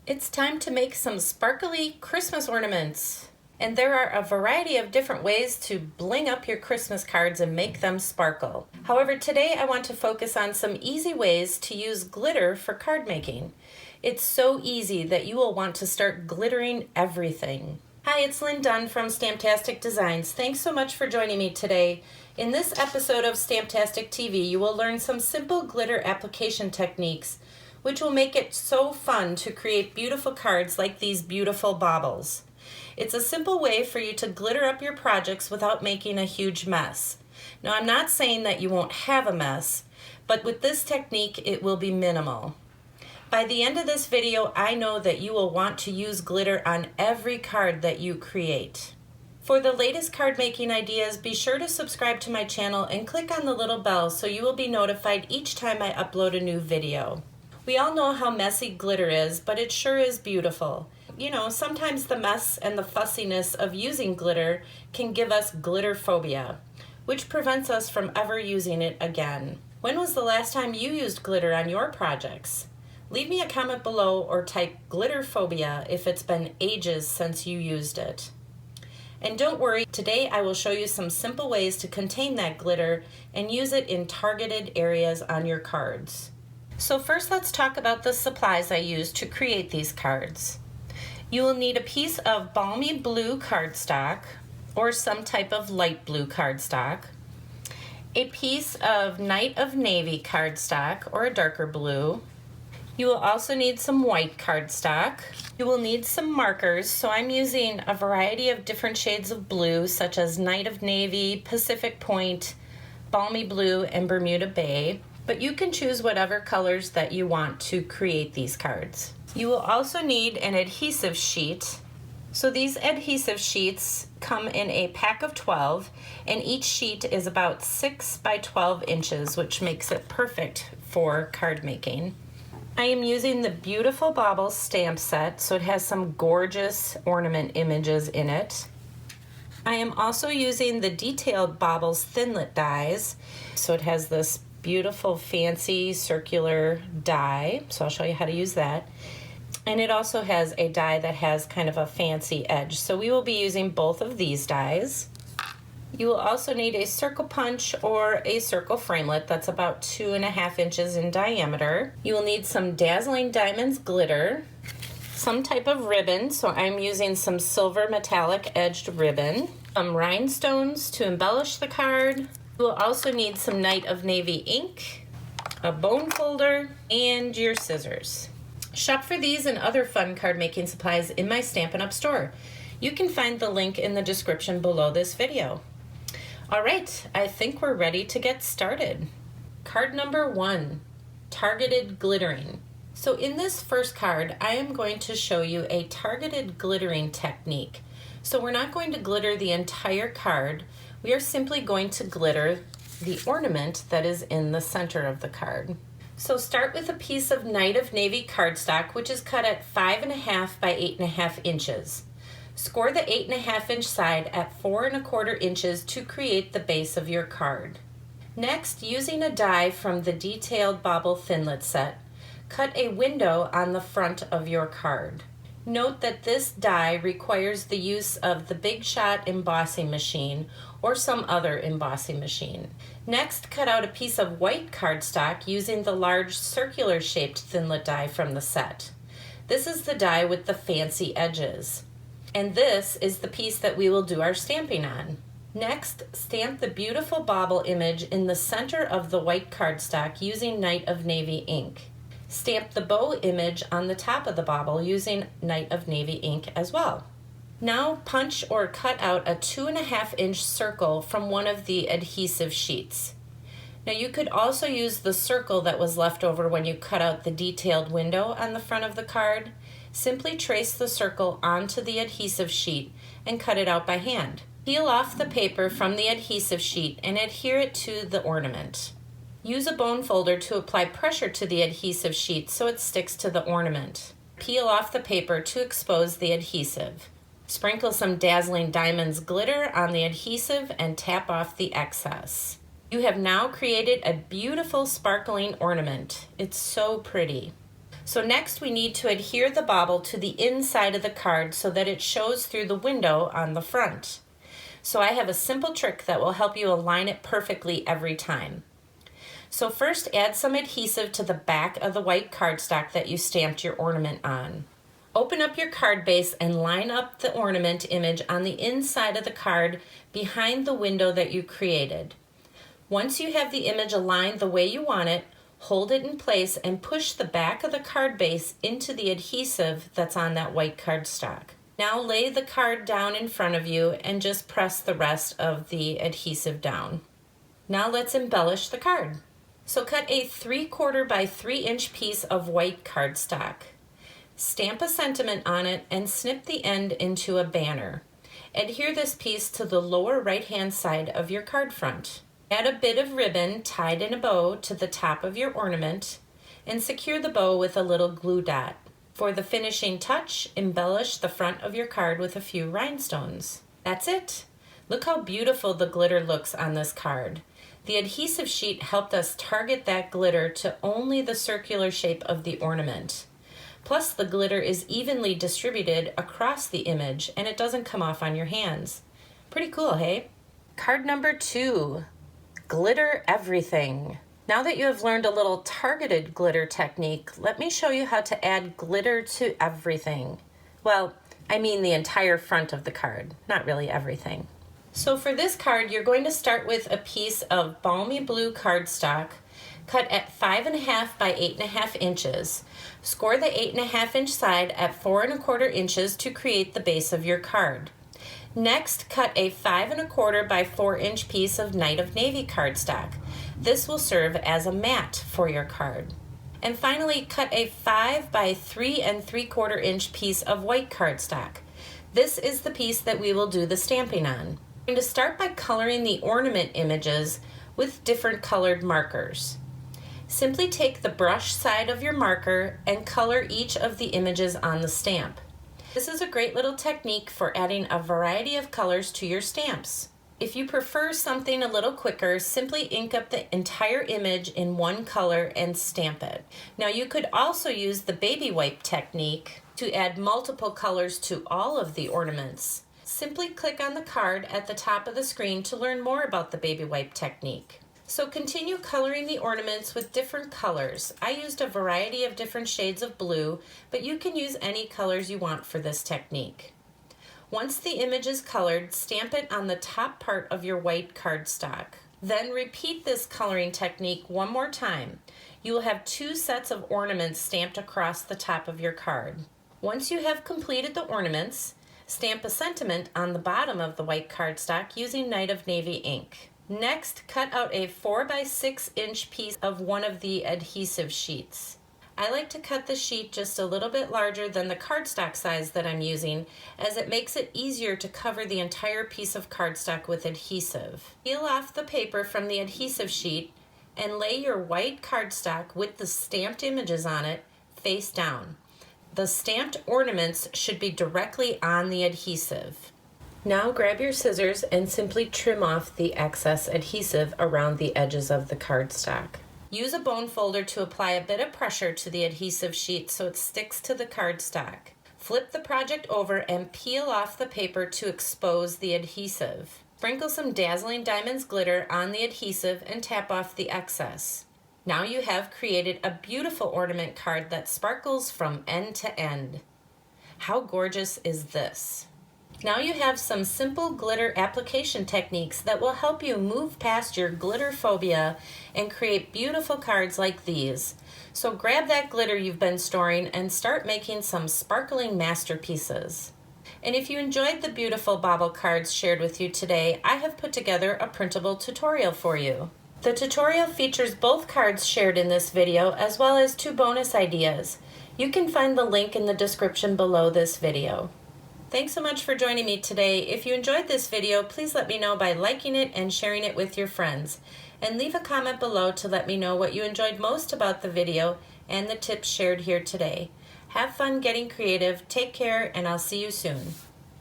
It's time to make some sparkly Christmas ornaments. And there are a variety of different ways to bling up your Christmas cards and make them sparkle. However, today I want to focus on some easy ways to use glitter for card making. It's so easy that you will want to start glittering everything. Hi, it's Lynn Dunn from Stamptastic Designs. Thanks so much for joining me today. In this episode of Stamptastic TV, you will learn some simple glitter application techniques which will make it so fun to create beautiful cards like these beautiful baubles. It's a simple way for you to glitter up your projects without making a huge mess. Now, I'm not saying that you won't have a mess, but with this technique, it will be minimal. By the end of this video, I know that you will want to use glitter on every card that you create. For the latest card making ideas, be sure to subscribe to my channel and click on the little bell so you will be notified each time I upload a new video. We all know how messy glitter is, but it sure is beautiful. You know, sometimes the mess and the fussiness of using glitter can give us glitter phobia, which prevents us from ever using it again. When was the last time you used glitter on your projects? Leave me a comment below or type glitter phobia if it's been ages since you used it. And don't worry, today I will show you some simple ways to contain that glitter and use it in targeted areas on your cards. So first, let's talk about the supplies I used to create these cards. You will need a piece of balmy blue cardstock or some type of light blue cardstock, a piece of night of navy cardstock or a darker blue. You will also need some white cardstock. You will need some markers, so I'm using a variety of different shades of blue such as night of navy, Pacific Point, balmy blue, and Bermuda Bay. But you can choose whatever colors that you want to create these cards. You will also need an adhesive sheet. So these adhesive sheets come in a pack of 12, and each sheet is about 6 by 12 inches, which makes it perfect for card making. I am using the Beautiful Baubles stamp set, so it has some gorgeous ornament images in it. I am also using the Detailed Baubles Thinlit dies, so it has this beautiful fancy circular die, so I'll show you how to use that. And it also has a die that has kind of a fancy edge, so we will be using both of these dies. You will also need a circle punch or a circle framelit that's about 2.5 inches in diameter. You will need some Dazzling Diamonds glitter, some type of ribbon, so I'm using some silver metallic edged ribbon, some rhinestones to embellish the card. You will also need some Night of Navy ink, a bone folder, and your scissors. Shop for these and other fun card making supplies in my Stampin' Up! Store. You can find the link in the description below this video. All right, I think we're ready to get started. Card number 1, targeted glittering. So in this first card, I am going to show you a targeted glittering technique. So we're not going to glitter the entire card. We are simply going to glitter the ornament that is in the center of the card. So start with a piece of Night of Navy cardstock, which is cut at 5.5 by 8.5 inches. Score the 8.5 inch side at 4.25 inches to create the base of your card. Next, using a die from the Detailed Bauble Thinlit set, cut a window on the front of your card. Note that this die requires the use of the Big Shot embossing machine or some other embossing machine. Next, cut out a piece of white cardstock using the large circular shaped Thinlit die from the set. This is the die with the fancy edges. And this is the piece that we will do our stamping on. Next, stamp the Beautiful Bauble image in the center of the white cardstock using Night of Navy ink. Stamp the bow image on the top of the bauble using Night of Navy ink as well. Now punch or cut out a 2.5 inch circle from one of the adhesive sheets. Now you could also use the circle that was left over when you cut out the detailed window on the front of the card. Simply trace the circle onto the adhesive sheet and cut it out by hand. Peel off the paper from the adhesive sheet and adhere it to the ornament. Use a bone folder to apply pressure to the adhesive sheet so it sticks to the ornament. Peel off the paper to expose the adhesive. Sprinkle some Dazzling Diamonds glitter on the adhesive and tap off the excess. You have now created a beautiful sparkling ornament. It's so pretty. So next we need to adhere the bauble to the inside of the card so that it shows through the window on the front. So I have a simple trick that will help you align it perfectly every time. So first add some adhesive to the back of the white cardstock that you stamped your ornament on. Open up your card base and line up the ornament image on the inside of the card behind the window that you created. Once you have the image aligned the way you want it, hold it in place and push the back of the card base into the adhesive that's on that white cardstock. Now lay the card down in front of you and just press the rest of the adhesive down. Now let's embellish the card. So cut a 3/4 by 3 inch piece of white cardstock. Stamp a sentiment on it and snip the end into a banner. Adhere this piece to the lower right-hand side of your card front. Add a bit of ribbon tied in a bow to the top of your ornament and secure the bow with a little glue dot. For the finishing touch, embellish the front of your card with a few rhinestones. That's it! Look how beautiful the glitter looks on this card. The adhesive sheet helped us target that glitter to only the circular shape of the ornament. Plus the glitter is evenly distributed across the image and it doesn't come off on your hands. Pretty cool, hey? Card number 2. Glitter everything. Now that you have learned a little targeted glitter technique, let me show you how to add glitter to everything. Well, I mean the entire front of the card, not really everything. So for this card, you're going to start with a piece of balmy blue cardstock cut at 5.5 by 8.5 inches. Score the 8.5 inch side at 4.25 inches to create the base of your card. Next, cut a 5.25 by 4 inch piece of Night of Navy cardstock. This will serve as a mat for your card. And finally, cut a 5 by 3.75 inch piece of white cardstock. This is the piece that we will do the stamping on. I'm going to start by coloring the ornament images with different colored markers. Simply take the brush side of your marker and color each of the images on the stamp. This is a great little technique for adding a variety of colors to your stamps. If you prefer something a little quicker, simply ink up the entire image in one color and stamp it. Now you could also use the baby wipe technique to add multiple colors to all of the ornaments. Simply click on the card at the top of the screen to learn more about the baby wipe technique. So continue coloring the ornaments with different colors. I used a variety of different shades of blue, but you can use any colors you want for this technique. Once the image is colored, stamp it on the top part of your white cardstock. Then repeat this coloring technique one more time. You will have 2 sets of ornaments stamped across the top of your card. Once you have completed the ornaments, stamp a sentiment on the bottom of the white cardstock using Night of Navy ink. Next, cut out a 4 by 6 inch piece of one of the adhesive sheets. I like to cut the sheet just a little bit larger than the cardstock size that I'm using, as it makes it easier to cover the entire piece of cardstock with adhesive. Peel off the paper from the adhesive sheet and lay your white cardstock with the stamped images on it face down. The stamped ornaments should be directly on the adhesive. Now grab your scissors and simply trim off the excess adhesive around the edges of the cardstock. Use a bone folder to apply a bit of pressure to the adhesive sheet so it sticks to the cardstock. Flip the project over and peel off the paper to expose the adhesive. Sprinkle some Dazzling Diamonds glitter on the adhesive and tap off the excess. Now you have created a beautiful ornament card that sparkles from end to end. How gorgeous is this? Now you have some simple glitter application techniques that will help you move past your glitter phobia and create beautiful cards like these. So grab that glitter you've been storing and start making some sparkling masterpieces. And if you enjoyed the beautiful bauble cards shared with you today, I have put together a printable tutorial for you. The tutorial features both cards shared in this video as well as 2 bonus ideas. You can find the link in the description below this video. Thanks so much for joining me today. If you enjoyed this video, please let me know by liking it and sharing it with your friends. And leave a comment below to let me know what you enjoyed most about the video and the tips shared here today. Have fun getting creative, take care, and I'll see you soon.